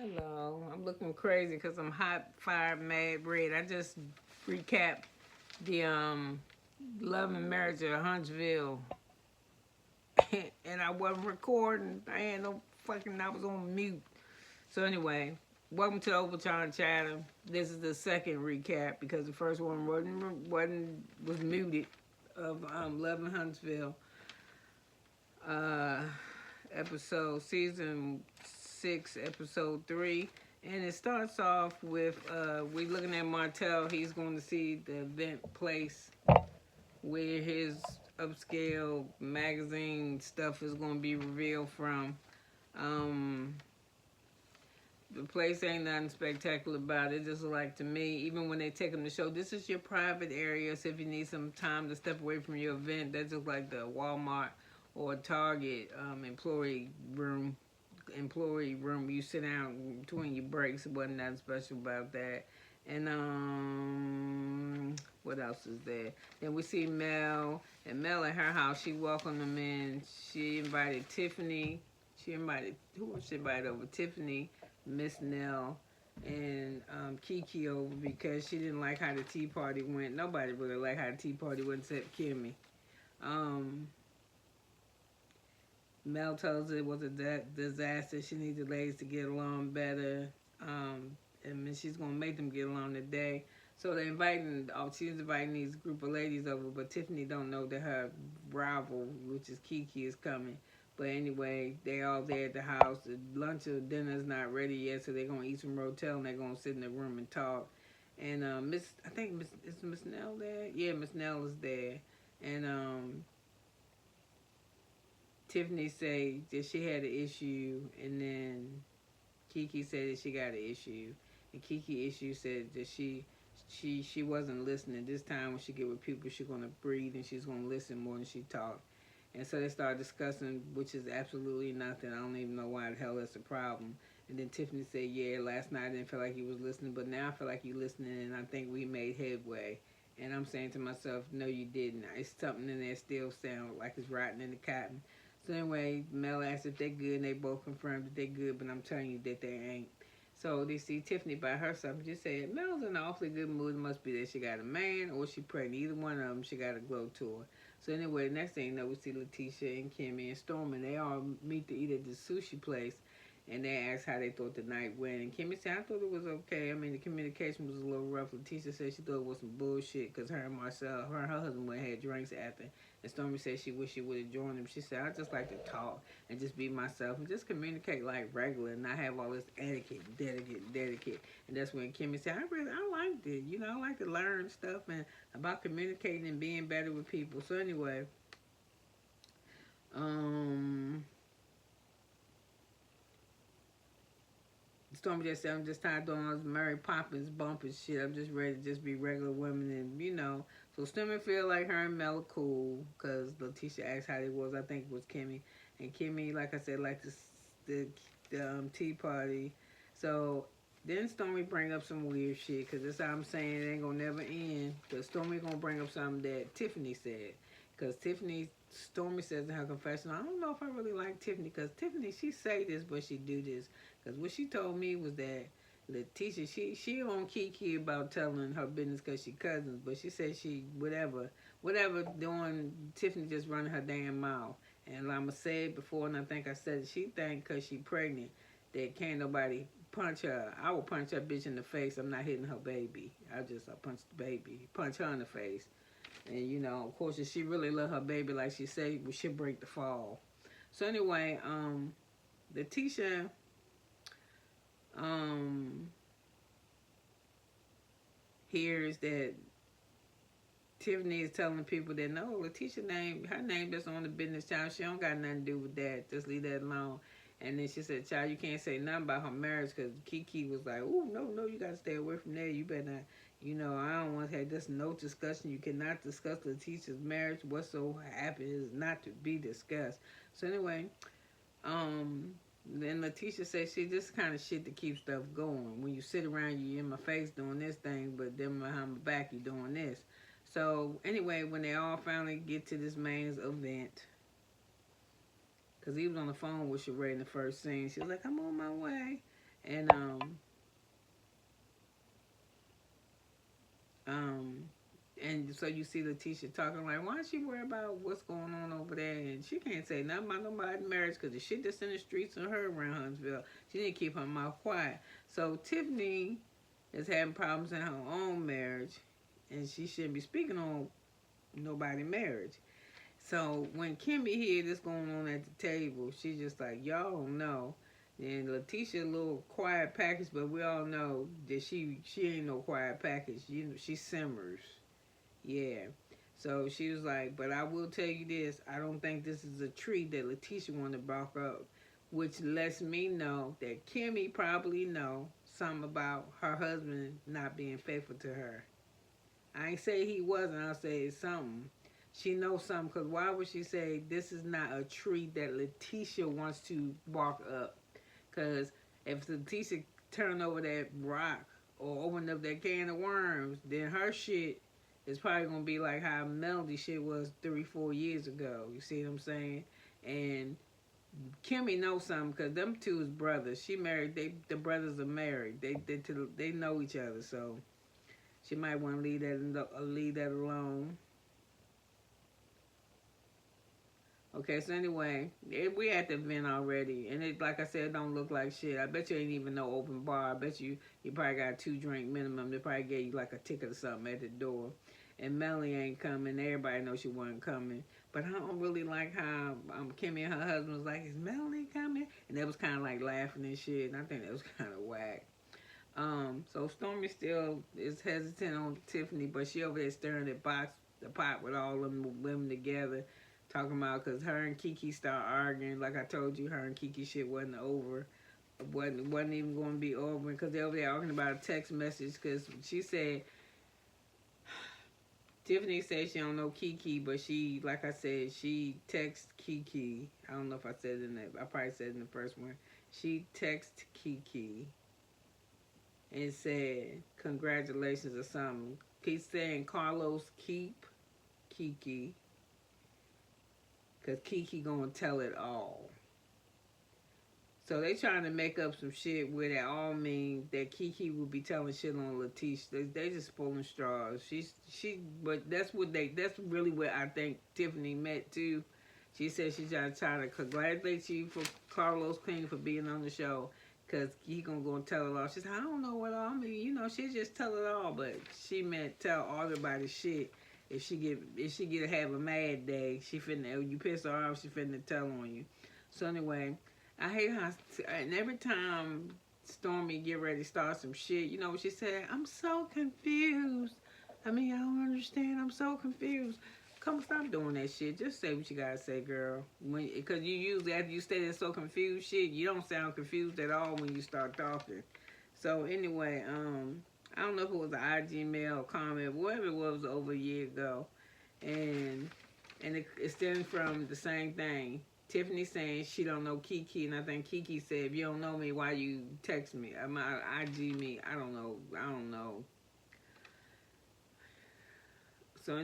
Hello, I'm looking crazy because I'm hot, fire, mad, red. I just recapped the Love and Marriage of Huntsville, and I wasn't recording. I had no fucking. I was on mute. So anyway, welcome to the Overtime Chatter. This is the second recap because the first one was muted of Love and Huntsville, uh, episode season 6, episode 3. And it starts off with we looking at Martell. He's going to see the event place where his upscale magazine stuff is going to be revealed from. Um, the place ain't nothing spectacular about it. Just like to me, even when they take him to show, this is your private area. So if you need some time to step away from your event, that's just like the Walmart or Target employee room. You sit down between your breaks. It wasn't nothing special about that. And what else is there? Then we see Mel, and Mel at her house. She welcomed them in. She invited Tiffany. Who was she invited over? Tiffany, Miss Nell, and Kiki over because she didn't like how the tea party went. Nobody really liked how the tea party went except Kimmy. Um, Mel tells her it was a disaster. She needs the ladies to get along better. And she's going to make them get along today. So she's inviting these group of ladies over, but Tiffany don't know that her rival, which is Kiki, is coming. But anyway, they all there at the house. The lunch or dinner is not ready yet, so they're going to eat some Rotel and they're going to sit in the room and talk. And is Miss Nell there? Yeah, Miss Nell is there. And Tiffany said that she had an issue, and then Kiki said that she got an issue, and Kiki issue said that she wasn't listening. This time when she get with people, she's gonna breathe and she's gonna listen more than she talk. And so they started discussing, which is absolutely nothing. I don't even know why the hell that's a problem. And then Tiffany said, "Yeah, last night I didn't feel like he was listening, but now I feel like you're listening, and I think we made headway." And I'm saying to myself, "No, you didn't. It's something in there still sound like it's rotting in the cotton." So anyway, Mel asked if they're good, and they both confirmed that they're good, but I'm telling you that they ain't. So they see Tiffany by herself and just said, Mel's in an awfully good mood. It must be that she got a man or she pregnant. Either one of them, she got a glow to her. So anyway, next thing you know, we see Letitia and Kimmy and Storm, and they all meet to eat at the sushi place. And they asked how they thought the night went. And Kimmy said, I thought it was okay. I mean, the communication was a little rough. Letitia said she thought it was some bullshit because her and her husband went and had drinks after. And Stormy said she wished she would have joined him. She said, I just like to talk and just be myself and just communicate like regular and not have all this etiquette. And that's when Kimmy said, I liked it. You know, I like to learn stuff and about communicating and being better with people. So anyway, Stormy just said, I'm just tired of doing all this Mary Poppins bumping shit. I'm just ready to just be regular women and. So Stormy feel like her and Mel are cool because Letitia asked how they was. I think it was Kimmy. And Kimmy, like I said, like the tea party. So then Stormy bring up some weird shit because that's how I'm saying it ain't going to never end. Because Stormy going to bring up something that Tiffany said. Because Stormy says in her confession, I don't know if I really like Tiffany because Tiffany, she say this, but she do this. Because what she told me was that Letitia, she on Kiki about telling her business because she cousins, but she said she, whatever doing, Tiffany just running her damn mouth. And I'ma say it before, and I think I said it, she think because she pregnant that can't nobody punch her. I will punch that bitch in the face. I'm not hitting her baby. I punch the baby, punch her in the face. And of course, if she really love her baby like she said, well, she'll break the fall. So anyway, Letitia hears that Tiffany is telling people that no, Letitia her name just on the business, child. She don't got nothing to do with that. Just leave that alone. And then she said, child, you can't say nothing about her marriage because Kiki was like, oh, no, you got to stay away from there. You better not, I don't want to have this no discussion. You cannot discuss Letitia's marriage. What so happened is not to be discussed. So anyway, then Letitia says she this kind of shit to keep stuff going. When you sit around, you in my face doing this thing, but then behind my back, you doing this. So anyway, when they all finally get to this man's event, because he was on the phone with Sheree in the first scene, she was like, I'm on my way. And um, and so you see Letitia talking like, why don't she worry about what's going on over there? And she can't say nothing about nobody's marriage because the shit that's in the streets of her around Huntsville, she need to keep her mouth quiet. So Tiffany is having problems in her own marriage, and she shouldn't be speaking on nobody's marriage. So when Kimmy hear this going on at the table, she just like, y'all don't know. And Letitia a little quiet package, but we all know that she ain't no quiet package. You know, she simmers. Yeah. So she was like, but I will tell you this, I don't think this is a tree that Letitia wanted to bark up, which lets me know that Kimmy probably know something about her husband not being faithful to her. I ain't say he wasn't, I'll say it's something. She knows something, because why would she say this is not a tree that Letitia wants to bark up? Because if Letitia turned over that rock or opened up that can of worms, then her shit is probably going to be like how Melody shit was 3-4 years ago. You see what I'm saying? And Kimmy knows something because them two is brothers. She married, the brothers are married. They know each other, so she might want to leave that alone. Okay, so anyway, we at the event already, and it, like I said, it don't look like shit. I bet you ain't even no open bar. I bet you probably got a 2-drink minimum. They probably gave you like a ticket or something at the door. And Melanie ain't coming. Everybody knows she wasn't coming. But I don't really like how Kimmy and her husband was like, is Melanie coming? And they was kind of like laughing and shit, and I think that was kind of whack. So Stormy still is hesitant on Tiffany, but she over there stirring the pot with all them women together. Talking about because her and Kiki start arguing. Like I told you, her and Kiki shit wasn't over. Wasn't even going to be over because they over there arguing about a text message. Because she said, Tiffany said she don't know Kiki, but she, like I said, she texts Kiki. I don't know if I said it in that. I probably said it in the first one. She texted Kiki and said congratulations or something. He's saying Carlos keep Kiki. Because Kiki gonna tell it all. So they trying to make up some shit where that all mean that Kiki will be telling shit on Letitia. They just pulling straws. But that's really what I think Tiffany meant too. She said she's trying to congratulate you for Carlos King for being on the show. Because he gonna go and tell it all. She said, I don't know what all I mean. You know, she just tell it all. But she meant tell all everybody shit. If she get to have a mad day, she finna, you piss her off, she finna tell on you. So anyway, I hate how, and every time Stormy get ready to start some shit, you know what she said? I'm so confused. I mean, I don't understand. I'm so confused. Come stop doing that shit. Just say what you gotta say, girl. Because you usually, after you say that so confused shit, you don't sound confused at all when you start talking. So anyway, I don't know if it was an IG mail comment, whatever it was over a year ago. And it stems from the same thing. Tiffany saying she don't know Kiki, and I think Kiki said, if you don't know me, why you text me? IG me. I don't know. So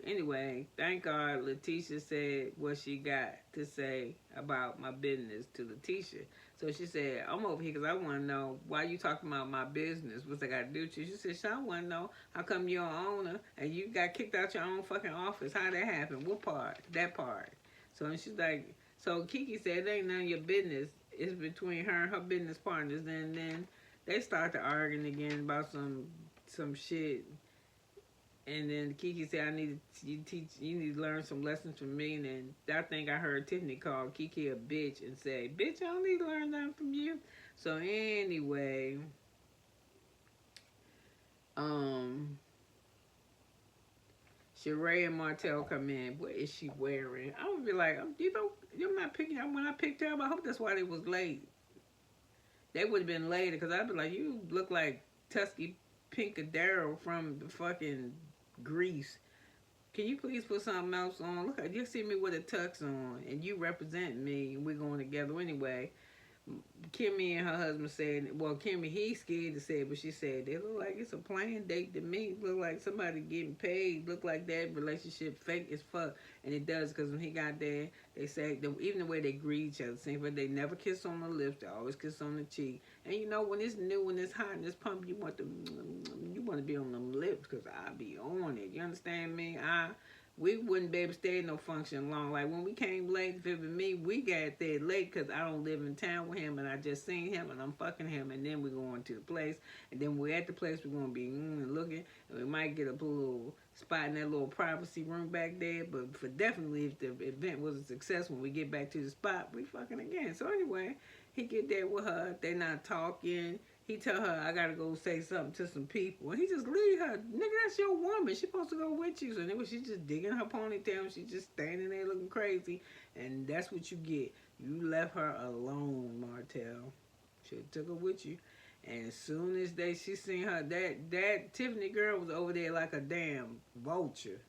anyway, thank God Letitia said what she got to say about my business to Letitia. So she said, I'm over here because I want to know why you talking about my business. What's I got to do with you? She said, I want to know how come you're an owner and you got kicked out your own fucking office. How that happened? What part? That part. So and she's like, so Kiki said, it ain't none of your business. It's between her and her business partners. And then they started arguing again about some shit. And then Kiki said, you need to learn some lessons from me. And then I think I heard Tiffany call Kiki a bitch and say, bitch, I don't need to learn nothing from you. So anyway, Sheree and Martell come in. What is she wearing? I would be like, you're not picking up. When I picked her up, I hope that's why they was late. They would have been later because I'd be like, you look like Tusky Pinkadero from the fucking Grease. Can you please put something else on? Look, you see me with a tux on, and you represent me, and we're going together anyway. Kimmy and her husband said, well, Kimmy, he's scared to say it, but she said, they look like it's a planned date to me. Look like somebody getting paid. Look like that relationship fake as fuck. And it does, because when he got there, They say even the way they greet each other, same, but they never kiss on the lips. They always kiss on the cheek. And you know, when it's new, when it's hot, and it's pumped, you want to be on them lips, because I be on it. You understand me? We wouldn't be able to stay at no function long. Like when we came late, if it was me, we got there late because I don't live in town with him, and I just seen him, and I'm fucking him, and then we're going to the place, and then we're at the place, we're going to be looking, and we might get a little spot in that little privacy room back there, but for definitely if the event was a success, when we get back to the spot, we fucking again. So anyway, he get there with her, they not talking. He tell her, I gotta go say something to some people. And he just leave her. Nigga, that's your woman. She supposed to go with you. So anyway, she just digging her ponytail. She just standing there looking crazy. And that's what you get. You left her alone, Martell. She took her with you. And as soon as she seen her, that Tiffany girl was over there like a damn vulture.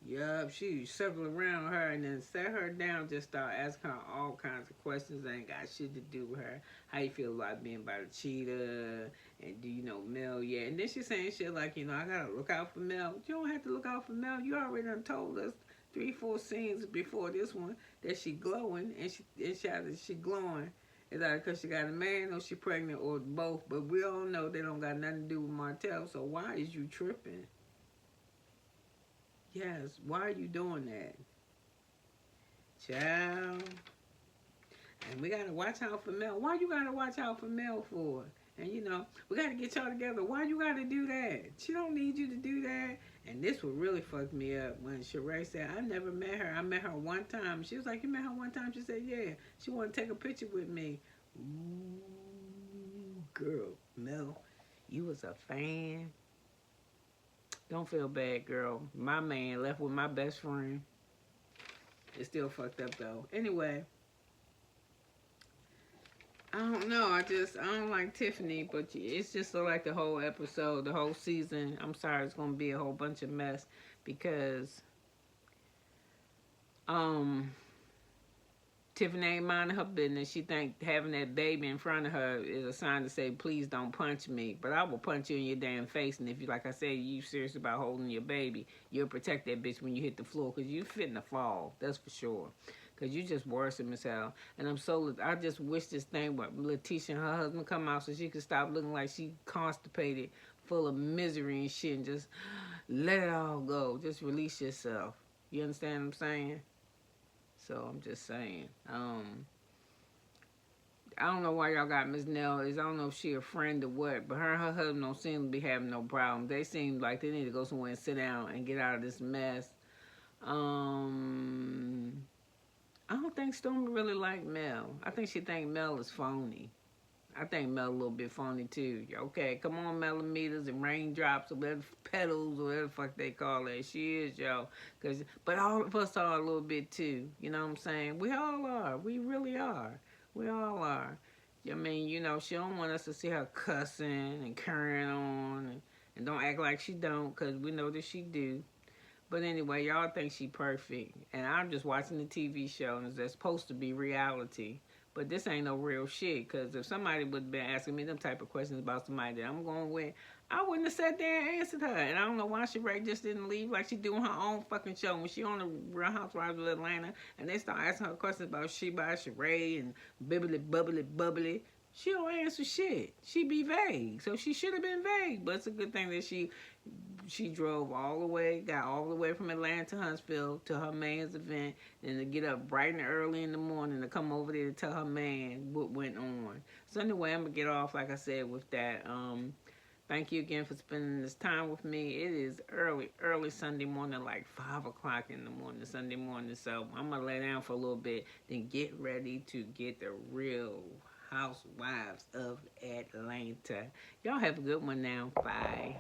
Yup, she circled around her and then sat her down, just start asking her all kinds of questions that ain't got shit to do with her. How you feel about being by the cheetah? And do you know Mel yet? And then she's saying shit like, you know, I gotta look out for Mel. You don't have to look out for Mel. You already done told us 3-4 scenes before this one that she glowing, and she glowing. Is that because she got a man, or she pregnant, or both? But we all know they don't got nothing to do with Martell, so why is you tripping? Yes, why are you doing that? Child. And we gotta watch out for Mel. Why you gotta watch out for Mel for? And you know, we gotta get y'all together. Why you gotta do that? She don't need you to do that. And this would really fuck me up when Sheree said, I never met her. I met her one time. She was like, you met her one time? She said, yeah. She wanted to take a picture with me. Ooh, girl, Mel, you was a fan. Don't feel bad, girl. My man left with my best friend. It's still fucked up, though. Anyway. I don't know. I don't like Tiffany, but it's just like the whole episode, the whole season. I'm sorry, it's going to be a whole bunch of mess because Tiffany ain't minding her business. She think having that baby in front of her is a sign to say, please don't punch me. But I will punch you in your damn face. And if you, like I said, you serious about holding your baby, you'll protect that bitch when you hit the floor because you fitting to fall. That's for sure. Because you just worrisome as hell. And I just wish this thing with Letitia and her husband come out so she could stop looking like she constipated, full of misery and shit, and just let it all go. Just release yourself. You understand what I'm saying? So I'm just saying. I don't know why y'all got Miss Nell. I don't know if she a friend or what, but her and her husband don't seem to be having no problem. They seem like they need to go somewhere and sit down and get out of this mess. I don't think Stormy really like Mel. I think she think Mel is phony. I think Mel a little bit phony too. Okay, come on, millimeters and raindrops or whatever, petals or whatever the fuck they call it. She is, yo. But all of us are a little bit too. You know what I'm saying? We all are. We really are. We all are. I mean, you know, she don't want us to see her cussing and carrying on and don't act like she don't, because we know that she do. But anyway, y'all think she perfect. And I'm just watching the TV show, and it's supposed to be reality. But this ain't no real shit, because if somebody would have been asking me them type of questions about somebody that I'm going with, I wouldn't have sat there and answered her. And I don't know why Sheree just didn't leave like she doing her own fucking show. When she on the Real Housewives of Atlanta, and they start asking her questions about she by Sheree and bibbly, bubbly, bubbly, she don't answer shit. She be vague. So she should have been vague. But it's a good thing that she drove all the way, got all the way from Atlanta to Huntsville to her man's event, and to get up bright and early in the morning to come over there to tell her man what went on. So anyway, I'm going to get off, like I said, with that. Thank you again for spending this time with me. It is early Sunday morning, like 5 o'clock in the morning, Sunday morning. So I'm going to lay down for a little bit, then get ready to get the Real Housewives of Atlanta. Y'all have a good one now. Bye.